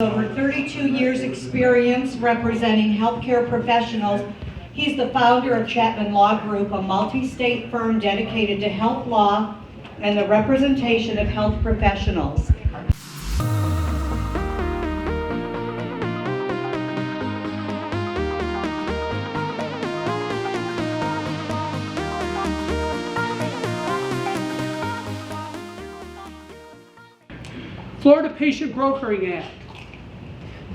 Over 32 years experience representing healthcare professionals. He's the founder of Chapman Law Group, a multi-state firm dedicated to health law and the representation of health professionals. Florida Patient Brokering Act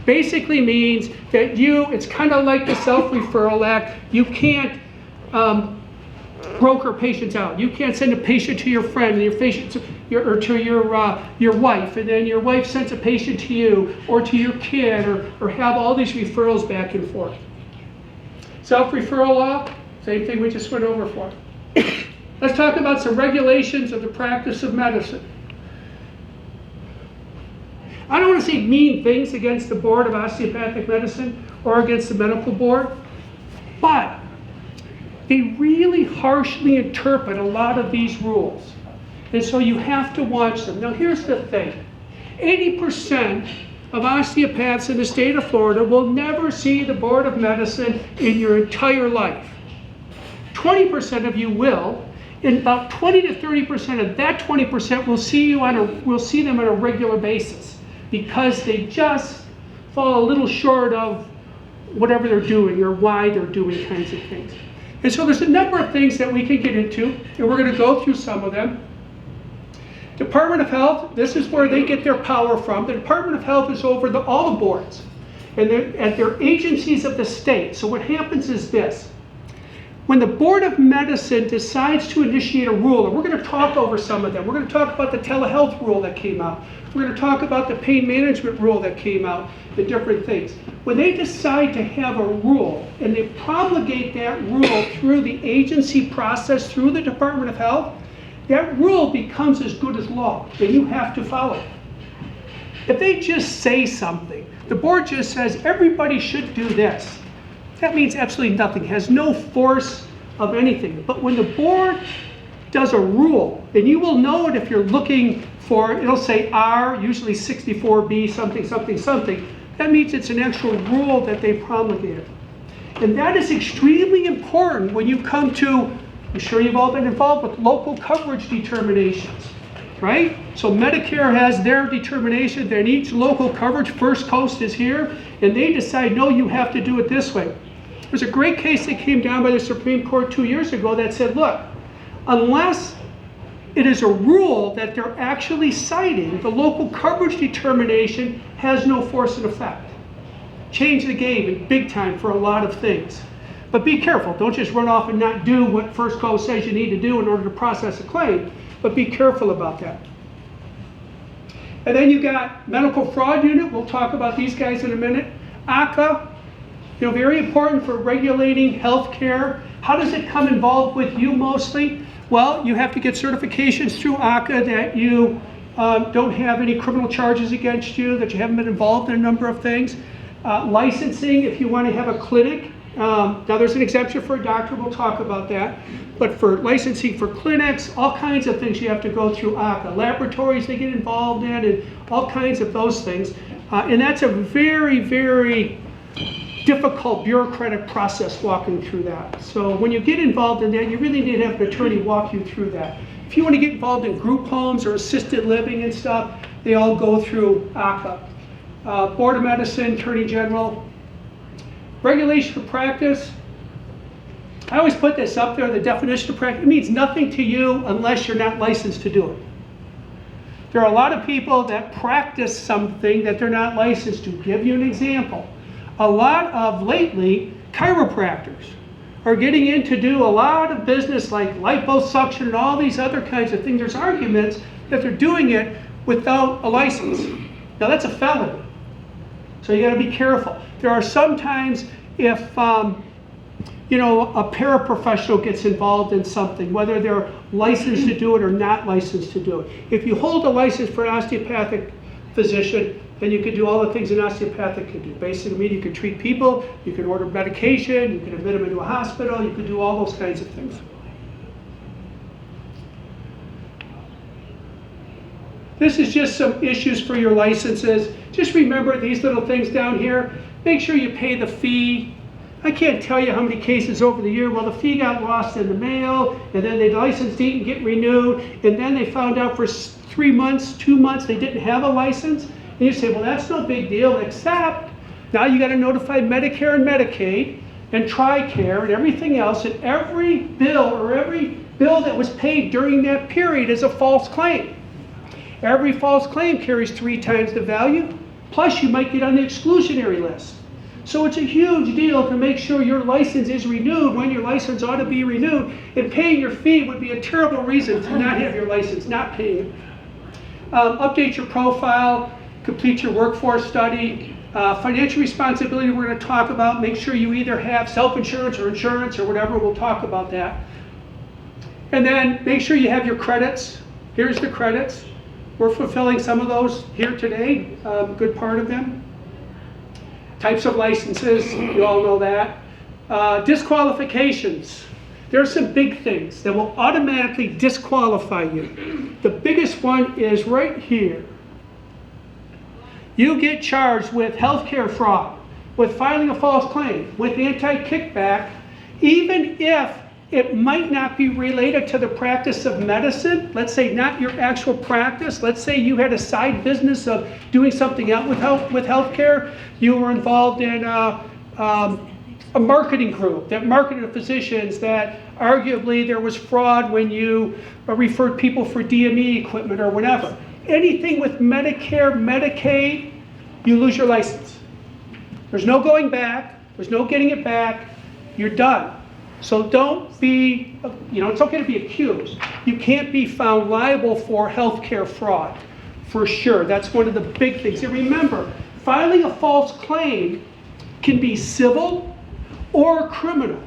basically means that it's kind of like the Self-Referral Act. You can't broker patients out. You can't send a patient to your friend, or to your wife, and then your wife sends a patient to you, or to your kid, or have all these referrals back and forth. Self-referral law, same thing we just went over for. Let's talk about some regulations of the practice of medicine. I don't want to say mean things against the Board of Osteopathic Medicine or against the medical board, but they really harshly interpret a lot of these rules. And so you have to watch them. Now here's the thing. 80% of osteopaths in the state of Florida will never see the Board of Medicine in your entire life. 20% of you will, and about 20 to 30% of that 20% will see them on a regular basis, because they just fall a little short of whatever they're doing or why they're doing kinds of things. And so there's a number of things that we can get into, and we're going to go through some of them. Department of Health, this is where they get their power from. The Department of Health is over all the boards, and they're agencies of the state. So what happens is this. When the Board of Medicine decides to initiate a rule, and we're going to talk over some of them. We're going to talk about the telehealth rule that came out. We're going to talk about the pain management rule that came out, the different things. When they decide to have a rule, and they promulgate that rule through the agency process, through the Department of Health, that rule becomes as good as law, and you have to follow it. If they just say something, the board just says everybody should do this, that means absolutely nothing, has no force of anything. But when the board does a rule, and you will know it if you're looking for, it'll say R, usually 64B, something, something, something. That means it's an actual rule that they promulgated. And that is extremely important when you come to, I'm sure you've all been involved with local coverage determinations, right? So Medicare has their determination that each local coverage, First Coast is here, and they decide, no, you have to do it this way. There's a great case that came down by the Supreme Court 2 years ago that said, look, unless it is a rule that they're actually citing, the local coverage determination has no force and effect. Change the game in big time for a lot of things. But be careful, don't just run off and not do what First Coast says you need to do in order to process a claim, but be careful about that. And then you got Medical Fraud Unit, we'll talk about these guys in a minute. ACA, very important for regulating healthcare. How does it come involved with you mostly? Well, you have to get certifications through ACA that you don't have any criminal charges against you, that you haven't been involved in a number of things. Licensing, if you want to have a clinic. Now there's an exemption for a doctor, we'll talk about that. But for licensing for clinics, all kinds of things you have to go through ACA. Laboratories they get involved in, and all kinds of those things. And that's a very, very difficult bureaucratic process walking through that. So when you get involved in that, you really need to have an attorney walk you through that. If you want to get involved in group homes or assisted living and stuff, they all go through ACA. Board of Medicine, Attorney General. Regulation of practice. I always put this up there, the definition of practice. It means nothing to you unless you're not licensed to do it. There are a lot of people that practice something that they're not licensed to. Give you an example. A lot of, lately, chiropractors are getting in to do a lot of business like liposuction and all these other kinds of things. There's arguments that they're doing it without a license. Now that's a felony. So you got to be careful. There are sometimes if a paraprofessional gets involved in something, whether they're licensed to do it or not licensed to do it. If you hold a license for an osteopathic physician, then you can do all the things an osteopathic can do. Basically, meaning you can treat people, you can order medication, you can admit them into a hospital, you can do all those kinds of things. This is just some issues for your licenses. Just remember these little things down here. Make sure you pay the fee. I can't tell you how many cases over the year, well, the fee got lost in the mail, and then the license didn't get renewed, and then they found out for 3 months, 2 months, they didn't have a license. And you say, well, that's no big deal, except now you got to notify Medicare and Medicaid and TRICARE and everything else, and every bill that was paid during that period is a false claim. Every false claim carries 3 times the value, plus you might get on the exclusionary list. So it's a huge deal to make sure your license is renewed when your license ought to be renewed, and paying your fee would be a terrible reason to not have your license, not paying it. Update your profile, complete your workforce study. Financial responsibility we're going to talk about. Make sure you either have self-insurance or insurance or whatever, we'll talk about that. And then make sure you have your credits. Here's the credits. We're fulfilling some of those here today, a good part of them. Types of licenses, you all know that. Disqualifications. There are some big things that will automatically disqualify you. The biggest one is right here. You get charged with healthcare fraud, with filing a false claim, with anti-kickback, even if it might not be related to the practice of medicine. Let's say not your actual practice. Let's say you had a side business of doing something else with healthcare. You were involved in a marketing group that marketed to physicians, that arguably there was fraud when you referred people for DME equipment or whatever. Anything with Medicare, Medicaid, you lose your license. There's no going back. There's no getting it back. You're done. So don't be, it's okay to be accused. You can't be found liable for healthcare fraud, for sure. That's one of the big things. And remember, filing a false claim can be civil or criminal.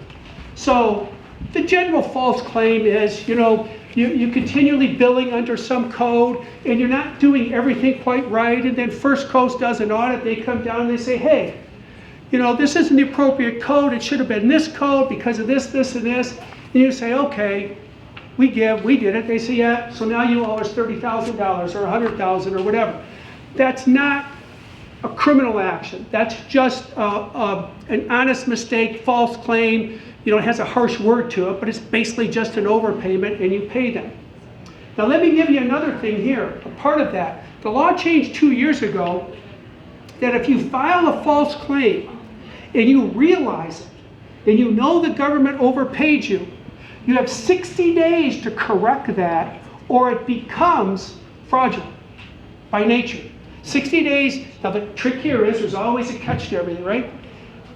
So the general false claim is, you continually billing under some code and you're not doing everything quite right, and then First Coast does an audit, they come down and they say, hey, this isn't the appropriate code, it should have been this code because of this, this, and this. And you say, okay, we did it. They say, yeah, so now you owe us $30,000 or $100,000 or whatever. That's not a criminal action. That's just an honest mistake, false claim. It has a harsh word to it, but it's basically just an overpayment and you pay them. Now let me give you another thing here, a part of that. The law changed 2 years ago that if you file a false claim and you realize it, and you know the government overpaid you, you have 60 days to correct that or it becomes fraudulent by nature. 60 days, now the trick here is there's always a catch to everything, right?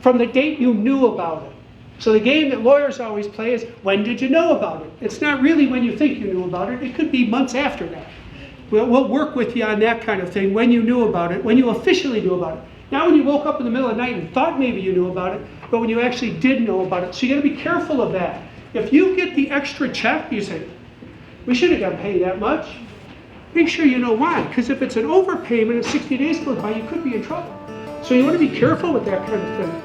From the date you knew about it. So the game that lawyers always play is, when did you know about it? It's not really when you think you knew about it. It could be months after that. We'll work with you on that kind of thing, when you knew about it, when you officially knew about it. Not when you woke up in the middle of the night and thought maybe you knew about it, but when you actually did know about it. So you gotta be careful of that. If you get the extra check, you say, we shouldn't have got paid that much. Make sure you know why, because if it's an overpayment and 60 days goes by, you could be in trouble. So you wanna be careful with that kind of thing.